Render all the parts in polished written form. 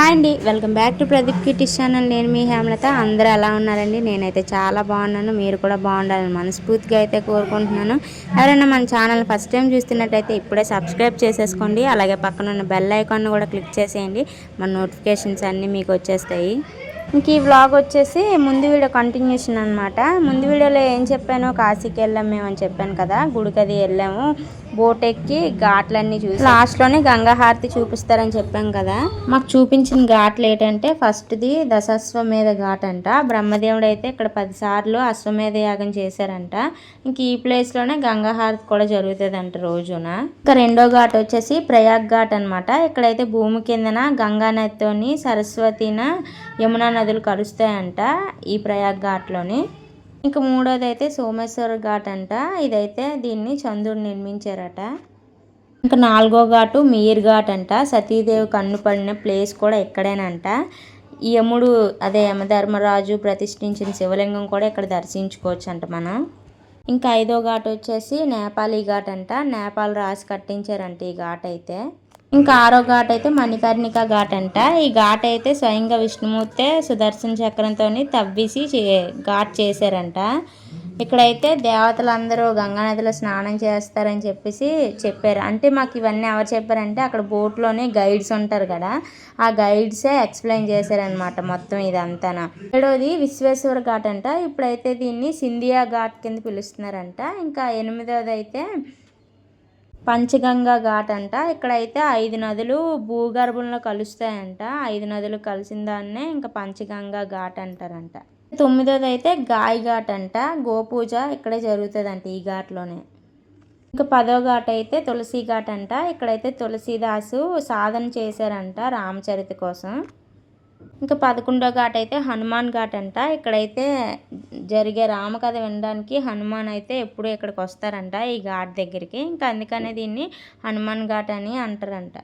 Hi అండి, welcome back to Pradeep kitties channel. నేను మీ హేమలత. అందరూ ఎలా ఉన్నారండి? నేనైతే చాలా బాగున్నాను. మీరు కూడా బాగుండాలని మనస్ఫూర్తిగా అయితే కోరుకుంటున్నాను. ఎవరైనా మన ఛానల్ ఫస్ట్ టైం చూస్తున్నట్టయితే ఇప్పుడే సబ్స్క్రైబ్ చేసేసుకోండి. అలాగే పక్కన ఉన్న బెల్ ఐకాన్ కూడా క్లిక్ చేసేయండి. మన నోటిఫికేషన్స్ అన్నీ మీకు వచ్చేస్తాయి. ఇంక ఈ వ్లాగ్ వచ్చేసి ముందు వీడియో కంటిన్యూషన్ అనమాట. ముందు వీడియోలో ఏం చెప్పానో, కాశీకి వెళ్ళాము మేము అని చెప్పాను కదా. గుడికి అది వెళ్ళాము, బోట్ ఎక్కి ఘాట్లన్నీ చూసి లాస్ట్లోనే గంగా హారతి చూపిస్తారని చెప్పాం కదా. మాకు చూపించిన ఘాట్లు ఏంటంటే, ఫస్ట్ది దశాశ్వమేధ ఘాట్ అంట. బ్రహ్మదేవుడు అయితే ఇక్కడ 10 సార్లు అశ్వమేధ యాగం చేశారంట. ఇంక ఈ ప్లేస్లోనే గంగా హారతి కూడా జరుగుతుంది అంట రోజున. ఇంకా రెండో ఘాట్ వచ్చేసి ప్రయాగ్ ఘాట్ అనమాట. ఇక్కడైతే భూమి కిందన గంగా నదితోని సరస్వతిన యమునా నదులు కలుస్తాయంట ఈ ప్రయాగ్ ఘాట్లోని. ఇంకా మూడోది అయితే సోమేశ్వర ఘాట్ అంట. ఇదైతే దీన్ని చంద్రుడు నిర్మించారట. ఇంకా నాలుగో ఘాటు మీర్ ఘాట్ అంట. సతీదేవి కన్ను పడిన ప్లేస్ కూడా ఇక్కడేనంట. యముడు అదే యమధర్మరాజు ప్రతిష్ఠించిన శివలింగం కూడా ఇక్కడ దర్శించుకోవచ్చు అంట మనం. ఇంకా ఐదో ఘాట్ వచ్చేసి నేపాలీ ఘాట్ అంట. నేపాల్ రాసి కట్టించారంట ఈ ఘాట్ అయితే. ఇంకా ఆరో ఘాట్ అయితే మణికర్ణిక ఘాట్ అంట. ఈ ఘాట్ అయితే స్వయంగా విష్ణుమూర్తే సుదర్శన చక్రంతో తవ్వేసి ఘాట్ చేశారంట. ఇక్కడైతే దేవతలందరూ గంగానదిలో స్నానం చేస్తారని చెప్పారు. అంటే మాకు ఇవన్నీ ఎవరు చెప్పారంటే, అక్కడ బోట్లోనే గైడ్స్ ఉంటారు కదా, ఆ గైడ్సే ఎక్స్ప్లెయిన్ చేశారనమాట మొత్తం ఇదంతా. ఏడోది విశ్వేశ్వర ఘాట్ అంట. ఇప్పుడైతే దీన్ని సింధియా ఘాట్ కింద పిలుస్తున్నారంట. ఇంకా ఎనిమిదోది అయితే పంచగంగా ఘాట్ అంట. ఇక్కడైతే 5 నదులు భూగర్భంలో కలుస్తాయంట. 5 నదులు కలిసిన దాన్నే ఇంకా పంచగంగా ఘాట్ అంటారంట. 9ోది అయితే గాయ్ ఘాట్ అంట. గోపూజ ఇక్కడే జరుగుతుందంట ఈ ఘాట్లోనే. ఇంకా 10వ ఘాట్ అయితే తులసి ఘాట్ అంట. ఇక్కడైతే తులసీదాసు సాధన చేశారంట రామచరిత కోసం. ఇంకా 11వ ఘాట్ అయితే హనుమాన్ ఘాట్ అంట. ఇక్కడైతే జరిగే రామకథ వినడానికి హనుమాన్ అయితే ఎప్పుడు ఇక్కడికి వస్తారంట ఈ ఘాట్ దగ్గరికి. ఇంకా అందుకనే దీన్ని హనుమాన్ ఘాట్ అని అంటారంట.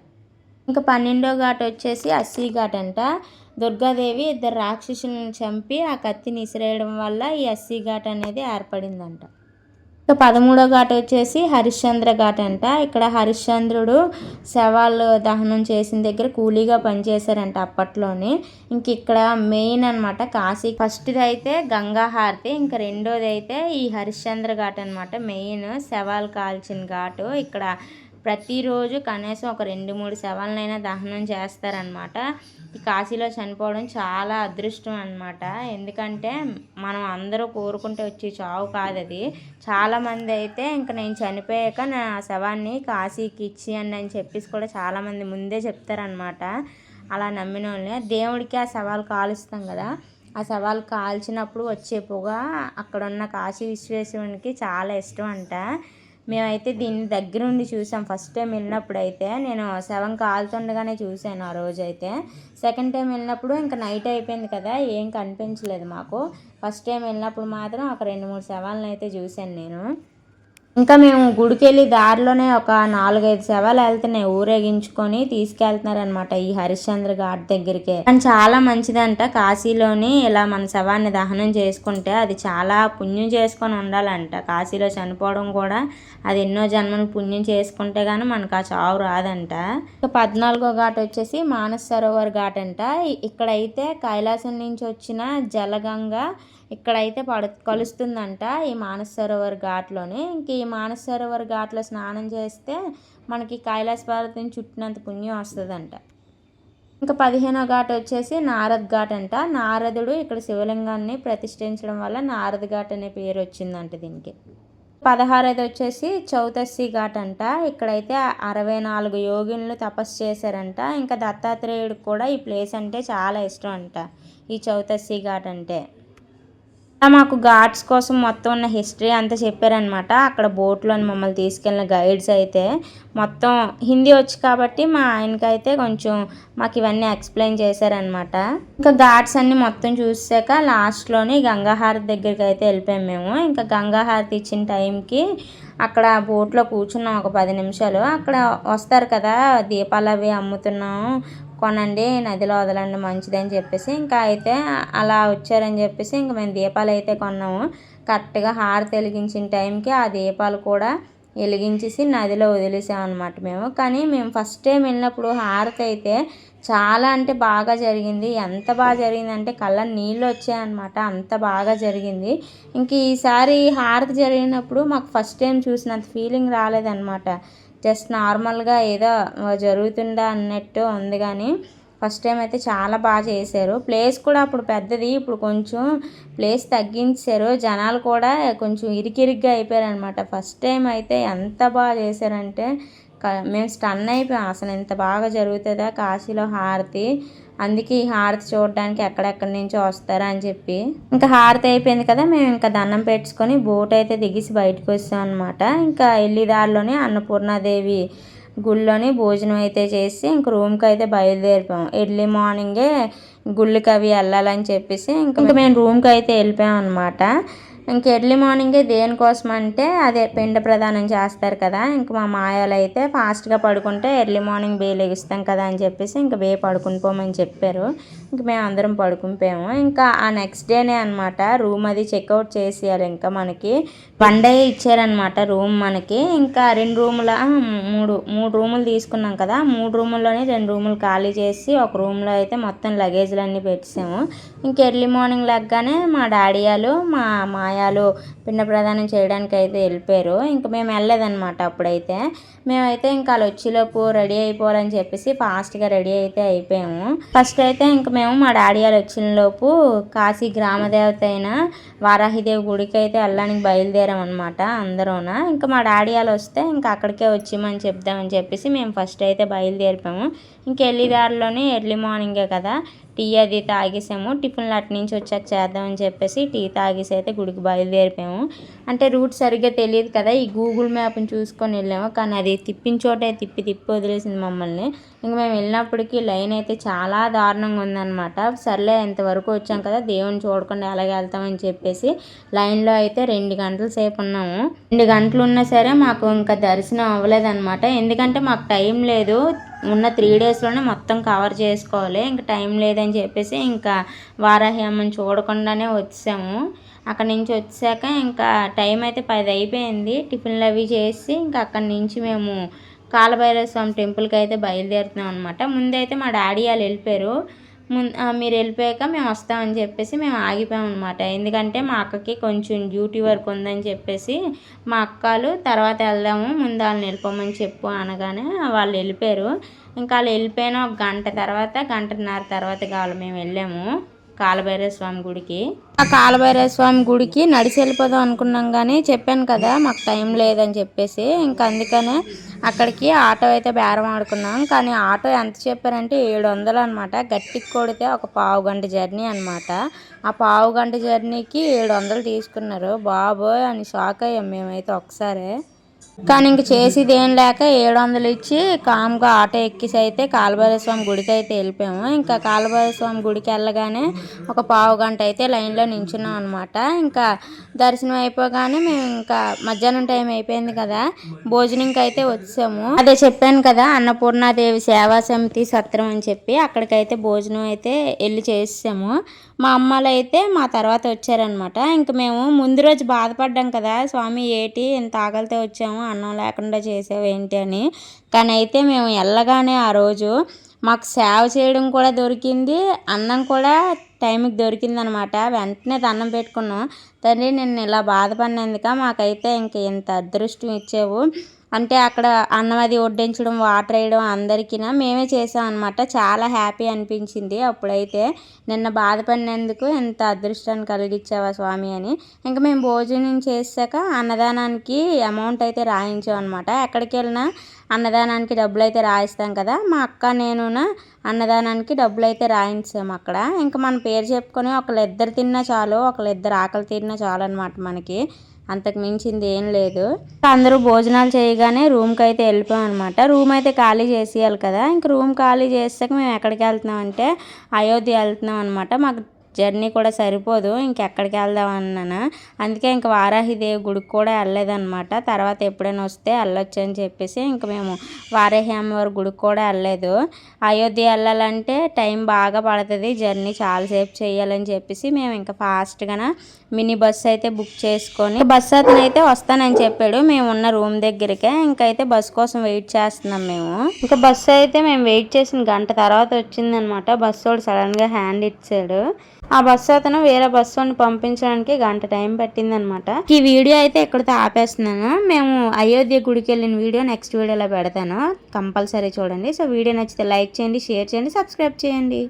ఇంకా 12వ ఘాట్ వచ్చేసి అస్సీ ఘాట్ అంట. దుర్గాదేవి 2 రాక్షసులను చంపి ఆ కత్తిని ఇసిరేయడం వల్ల ఈ అస్సీ ఘాట్ అనేది ఏర్పడిందంట. ఇంకా 13వ ఘాట్ వచ్చేసి హరిశ్చంద్ర ఘాట్ అంట. ఇక్కడ హరిశ్చంద్రుడు శవాలు దహనం చేసిన దగ్గర కూలీగా పనిచేశారంట అప్పట్లోనే. ఇంక ఇక్కడ మెయిన్ అనమాట కాశీ. ఫస్ట్ది అయితే గంగా హారతి, ఇంకా రెండోది అయితే ఈ హరిశ్చంద్ర ఘాట్ అనమాట. మెయిన్ శవాలు కాల్చిన ఘాటు. ఇక్కడ ప్రతిరోజు కనీసం ఒక 2-3 శవాలనైనా దహనం చేస్తారనమాట. ఈ కాశీలో చనిపోవడం చాలా అదృష్టం అనమాట. ఎందుకంటే మనం అందరూ కోరుకుంటే వచ్చే చావు కాదు అది. చాలామంది అయితే ఇంకా నేను చనిపోయాక నా శవాన్ని కాశీకి ఇచ్చేయండి అని చెప్పేసి కూడా చాలామంది ముందే చెప్తారనమాట. అలా నమ్మిన వాళ్ళని దేవుడికి ఆ శవాలు కాలుస్తాం కదా, ఆ శవాలు కాల్చినప్పుడు వచ్చే పొగ అక్కడున్న కాశీ విశ్వేశ్వరునికి చాలా ఇష్టం అంట. మేమైతే దీన్ని దగ్గరుండి చూసాం. ఫస్ట్ టైం వెళ్ళినప్పుడు అయితే నేను శవం కాలుతుండగానే చూశాను ఆ రోజైతే. సెకండ్ టైం వెళ్ళినప్పుడు ఇంకా నైట్ అయిపోయింది కదా, ఏం కనిపించలేదు మాకు. ఫస్ట్ టైం వెళ్ళినప్పుడు మాత్రం ఒక 2-3 శవాలను అయితే చూశాను నేను. ఇంకా మేము గుడికి వెళ్ళి దారిలోనే ఒక 4-5 శవాలు వెళ్తున్నాయి, ఊరేగించుకొని తీసుకెళ్తున్నారనమాట ఈ హరిశ్చంద్ర ఘాట్ దగ్గరికి. కానీ చాలా మంచిదంట కాశీలోని ఇలా మన శవాన్ని దహనం చేసుకుంటే అది చాలా పుణ్యం చేసుకొని ఉండాలంట. కాశీలో చనిపోవడం కూడా అది ఎన్నో జన్మలు పుణ్యం చేసుకుంటే కానీ మనకు ఆ చావు రాదంట. ఇంకా 14వ ఘాట్ వచ్చేసి మానస సరోవర్ ఘాట్ అంట. ఇక్కడైతే కైలాసం నుంచి వచ్చిన జలగంగా ఇక్కడైతే కలుస్తుందంట ఈ మానస సరోవర్ ఘాట్లోనే. ఇంక ఈ మానస సరోవర్ ఘాట్లో స్నానం చేస్తే మనకి కైలాస పర్వతం చుట్టినంత పుణ్యం వస్తుందంట. ఇంకా 15వ ఘాట్ వచ్చేసి నారద్ ఘాట్ అంట. నారదుడు ఇక్కడ శివలింగాన్ని ప్రతిష్ఠించడం వల్ల నారద్ ఘాట్ అనే పేరు వచ్చిందంట దీనికి. 16ది వచ్చేసి చౌతస్సి ఘాట్ అంట. ఇక్కడైతే 64 యోగినులు తపస్సు చేశారంట. ఇంకా దత్తాత్రేయుడికి కూడా ఈ ప్లేస్ అంటే చాలా ఇష్టం అంట, ఈ చౌతస్సి ఘాట్ అంటే. మాకు ఘాట్స్ కోసం మొత్తం ఉన్న హిస్టరీ అంతా చెప్పారనమాట. అక్కడ బోట్లోని మమ్మల్ని తీసుకెళ్ళిన గైడ్స్ అయితే మొత్తం హిందీ వచ్చు కాబట్టి మా ఆయనకైతే కొంచెం మాకు ఇవన్నీ ఎక్స్ప్లెయిన్ చేశారనమాట. ఇంకా ఘాట్స్ అన్నీ మొత్తం చూసాక లాస్ట్లోని గంగాహారతి దగ్గరికి అయితే వెళ్ళిపోయాం మేము. ఇంకా గంగాహారతి ఇచ్చిన టైంకి అక్కడ బోట్లో కూర్చున్నాం ఒక 10 నిమిషాలు. అక్కడ వస్తారు కదా, దీపాలు అవి అమ్ముతున్నాము, కొనండి, నదిలో వదలండి మంచిదని చెప్పేసి. ఇంకా అయితే అలా వచ్చారని చెప్పేసి ఇంకా మేము దీపాలు అయితే కొన్నాము. కరెక్ట్గా హారతి వెలిగించిన టైంకి ఆ దీపాలు కూడా వెలిగించేసి నదిలో వదిలేసామన్నమాట మేము. కానీ మేము ఫస్ట్ టైం వెళ్ళినప్పుడు హారతి అయితే చాలా అంటే బాగా జరిగింది. ఎంత బాగా జరిగిందంటే కళ్ళ నీళ్ళు వచ్చాయన్నమాట. అంత బాగా జరిగింది. ఇంక ఈసారి హారతి జరిగినప్పుడు మాకు ఫస్ట్ టైం చూసినంత ఫీలింగ్ రాలేదన్నమాట. జస్ట్ నార్మల్‌గా ఏదో జరుగుతుందా అన్నట్టు ఉంది గానీ, ఫస్ట్ టైం అయితే చాలా బాగా చేశారు. ప్లేస్ కూడా అప్పుడు పెద్దది. ఇప్పుడు కొంచెం ప్లేస్ తగ్గించేశారు. జనాలు కూడా కొంచెం ఇరికిరిగ్గా అయిపోయారనమాట. ఫస్ట్ టైం అయితే ఎంత బాగా చేశారంటే మేము స్టన్ అయిపోయాం. అసలు ఇంత బాగా జరుగుతుందా కాశీలో హారతి. అందుకే ఈ హారతి చూడడానికి ఎక్కడెక్కడి నుంచో వస్తారా అని చెప్పి. ఇంకా హారతి అయిపోయింది కదా, మేము ఇంకా దండం పెట్టుకొని బోట్ అయితే దిగేసి బయటకు వచ్చాం అనమాట. ఇంకా వెళ్ళి దారిలోనే అన్నపూర్ణాదేవి గుళ్ళోని భోజనం అయితే చేసి ఇంక రూమ్కి అయితే బయలుదేరిపోయాం. ఎర్లీ మార్నింగే గుళ్ళకి అవి వెళ్ళాలని చెప్పేసి ఇంకా మేము రూమ్కి అయితే వెళ్ళిపోయాం అనమాట. ఇంక ఎర్లీ మార్నింగే దేనికోసం అంటే అదే పిండ ప్రదానం చేస్తారు కదా. ఇంక మా మాయాలు అయితే ఫాస్ట్గా పడుకుంటే ఎర్లీ మార్నింగ్ లెగుస్తాం కదా అని చెప్పేసి ఇంక పడుకుని పోమని చెప్పారు. ఇంక మేము అందరం పడుకుని పోయాము. ఇంకా ఆ నెక్స్ట్ డేనే అనమాట రూమ్ అది చెక్అవుట్ చేసేయాలి. ఇంకా మనకి 1 డే ఇచ్చారనమాట రూమ్ మనకి. ఇంకా 2 రూముల 3 రూములు తీసుకున్నాం కదా, 3 రూముల్లోనే 2 రూములు ఖాళీ చేసి ఒక రూమ్లో అయితే మొత్తం లగేజ్లు అన్నీ పెట్టేసాము. ఇంక ఎర్లీ మార్నింగ్ లెగ్గానే మా డాడీ వాళ్ళు మా మాయాలు పిండ ప్రదానం చేయడానికి అయితే వెళ్ళిపోయారు. ఇంక మేము వెళ్ళలేదన్నమాట. అప్పుడైతే మేమైతే ఇంకా వాళ్ళు వచ్చేలోపు రెడీ అయిపోవాలని చెప్పేసి ఫాస్ట్గా రెడీ అయితే అయిపోయాము. ఫస్ట్ అయితే ఇంక మేము మా డాడీ వాళ్ళు వచ్చినలోపు కాశీ గ్రామదేవత అయిన వారాహిదేవి గుడికి అయితే వెళ్ళడానికి బయలుదేరాం అనమాట అందరూన. ఇంకా మా డాడీ వాళ్ళు వస్తే ఇంకా అక్కడికే వచ్చేయమని చెప్దామని చెప్పేసి మేము ఫస్ట్ అయితే బయలుదేరిపాము. ఇంక వెళ్ళి దారిలోనే ఎర్లీ మార్నింగే కదా, టీ అది తాగేసాము. టిఫిన్లు అటు నుంచి వచ్చాక చేద్దామని చెప్పేసి టీ తాగేసి అయితే గుడికి బయలుదేరిపాము. అంటే రూట్ సరిగ్గా తెలియదు కదా, ఈ గూగుల్ మ్యాప్ని చూసుకొని వెళ్ళాము. కానీ అది తిప్పిన చోటే తిప్పి వదిలేసింది మమ్మల్ని. ఇంక మేము వెళ్ళినప్పటికీ లైన్ అయితే చాలా దారుణంగా ఉందన్నమాట. సర్లే ఎంతవరకు వచ్చాం కదా, దేవుని చూడకుండా ఎలాగ వెళ్తామని చెప్పేసి లైన్లో అయితే 2 గంటల సేపు ఉన్నాము. 2 గంటలు ఉన్నా సరే మాకు ఇంకా దర్శనం అవ్వలేదన్నమాట. ఎందుకంటే మాకు టైం లేదు. ఉన్న 3 డేస్లోనే మొత్తం కవర్ చేసుకోవాలి. ఇంకా టైం లేదని చెప్పేసి ఇంకా వారాహి అమ్మని చూడకుండానే వచ్చాము. అక్కడి నుంచి వచ్చాక ఇంకా టైం అయితే 10 అయిపోయింది. టిఫిన్లు అవి చేసి ఇంకా అక్కడి నుంచి మేము కాలభైరవ స్వామి టెంపుల్కి అయితే బయలుదేరుతున్నాం అనమాట. ముందైతే మా డాడీ వాళ్ళు వెళ్ళిపోయారు. మీరు వెళ్ళిపోయాక మేము వస్తామని చెప్పేసి మేము ఆగిపోయాం అనమాట. ఎందుకంటే మా అక్కకి కొంచెం డ్యూటీ వర్క్ ఉందని చెప్పేసి మా అక్కలు తర్వాత వెళ్దాము ముందు వాళ్ళని వెళ్ళిపోమని చెప్పు అనగానే వాళ్ళు వెళ్ళిపోయారు. ఇంకా వాళ్ళు వెళ్ళిపోయిన ఒక గంటన్నర తర్వాత మేము వెళ్ళాము కాలభైరవ స్వామి గుడికి. ఆ కాలభైరవ స్వామి గుడికి నడిచి వెళ్ళిపోదాం అనుకున్నాం కానీ చెప్పాను కదా మాకు టైం లేదని చెప్పేసి ఇంకా అందుకనే అక్కడికి ఆటో అయితే బేరం ఆడుకున్నాం. కానీ ఆటో ఎంత చెప్పారంటే 700 అనమాట. గట్టికి కొడితే ఒక పావు గంట జర్నీ అనమాట. ఆ పావు గంట జర్నీకి 700 తీసుకున్నారు. బాబోయ్ అని షాక్ అయ్యాం మేమైతే ఒకసారి. కానీ ఇంక చేసేది ఏం లేక 700 ఇచ్చి కామ్గా ఆటో ఎక్కేసి అయితే కాలభైరవ స్వామి గుడికి అయితే వెళ్ళిపోయాము. ఇంకా కాలభైరవ స్వామి గుడికి వెళ్ళగానే ఒక పావు గంట అయితే లైన్లో నించున్నాం అనమాట. ఇంకా దర్శనం అయిపోగానే మేము ఇంకా మధ్యాహ్నం టైం అయిపోయింది కదా, భోజనంకి అయితే వచ్చాము. అదే చెప్పాను కదా అన్నపూర్ణాదేవి సేవా సమితి సత్రం అని చెప్పి, అక్కడికైతే భోజనం అయితే వెళ్ళి చేసాము. మా అమ్మలు అయితే మా తర్వాత వచ్చారనమాట. ఇంక మేము ముందు రోజు బాధపడ్డాం కదా, స్వామి ఏటి ఇంత ఆకలితో వచ్చాము అన్నం లేకుండా చేసావు ఏంటి అని. కానీ అయితే మేము వెళ్ళగానే ఆ రోజు మాకు సేవ చేయడం కూడా దొరికింది, అన్నం కూడా టైంకి దొరికింది అనమాట. వెంటనే దండం పెట్టుకున్నాం, తండ్రి నిన్ను ఇలా బాధపడినందుక మాకైతే ఇంక ఇంత అదృష్టం ఇచ్చావు అంటే. అక్కడ అన్నం అది వడ్డించడం వాటర్ వేయడం అందరికీ మేమే చేసాం అనమాట. చాలా హ్యాపీ అనిపించింది అప్పుడైతే, నిన్న బాధపడినందుకు ఎంత అదృష్టాన్ని కలిగించావా స్వామి అని. ఇంకా మేము భోజనం చేశాక అన్నదానానికి అమౌంట్ అయితే రాయించాం అనమాట. ఎక్కడికి వెళ్ళినా అన్నదానానికి డబ్బులు అయితే రాయిస్తాం కదా, మా అక్క నేను అన్నదానానికి డబ్బులు అయితే రాయించాము అక్కడ. ఇంకా మన పేరు చెప్పుకొని ఒకళ్ళిద్దరు తిన్నా చాలు, ఒకళ్ళిద్దరు ఆకలి తిన్నా చాలు అనమాట మనకి. అంతకు మించింది ఏం లేదు. అందరూ భోజనాలు చేయగానే రూమ్కి అయితే వెళ్ళిపోయాం అనమాట. రూమ్ అయితే ఖాళీ చేసేయాలి కదా. ఇంక రూమ్ ఖాళీ చేసాక మేము ఎక్కడికి వెళ్తున్నాం అంటే అయోధ్య వెళ్తున్నాం అనమాట. మాకు జర్నీ కూడా సరిపోదు, ఇంకెక్కడికి వెళ్దాం అన్నాను. అందుకే ఇంక వారాహిదేవి గుడికి కూడా వెళ్ళలేదన్నమాట. తర్వాత ఎప్పుడైనా వస్తే వెళ్ళొచ్చు అని చెప్పేసి ఇంక మేము వారాహి అమ్మవారి గుడికి కూడా వెళ్ళలేదు. అయోధ్య వెళ్ళాలంటే టైం బాగా పడుతుంది, జర్నీ చాలాసేపు చేయాలని చెప్పేసి మేము ఇంకా ఫాస్ట్గా మినీ బస్సు అయితే బుక్ చేసుకొని, బస్సు అతను అయితే వస్తానని చెప్పాడు మేము ఉన్న రూమ్ దగ్గరికే. ఇంకైతే బస్సు కోసం వెయిట్ చేస్తున్నాం మేము. ఇంకా బస్సు అయితే మేము వెయిట్ చేసిన గంట తర్వాత వచ్చిందనమాట. బస్సు వాడు సడన్గా హ్యాండ్ ఇచ్చాడు. ఆ బస్సు అతను వేరే బస్సు వాడిని పంపించడానికి గంట టైం పట్టిందనమాట. ఈ వీడియో అయితే ఇక్కడితో ఆపేస్తున్నాను. మేము అయోధ్య గుడికి వెళ్ళిన వీడియో నెక్స్ట్ వీడియోలో పెడతాను, కంపల్సరీ చూడండి. సో వీడియో నచ్చితే లైక్ చేయండి, షేర్ చేయండి, సబ్స్క్రైబ్ చేయండి.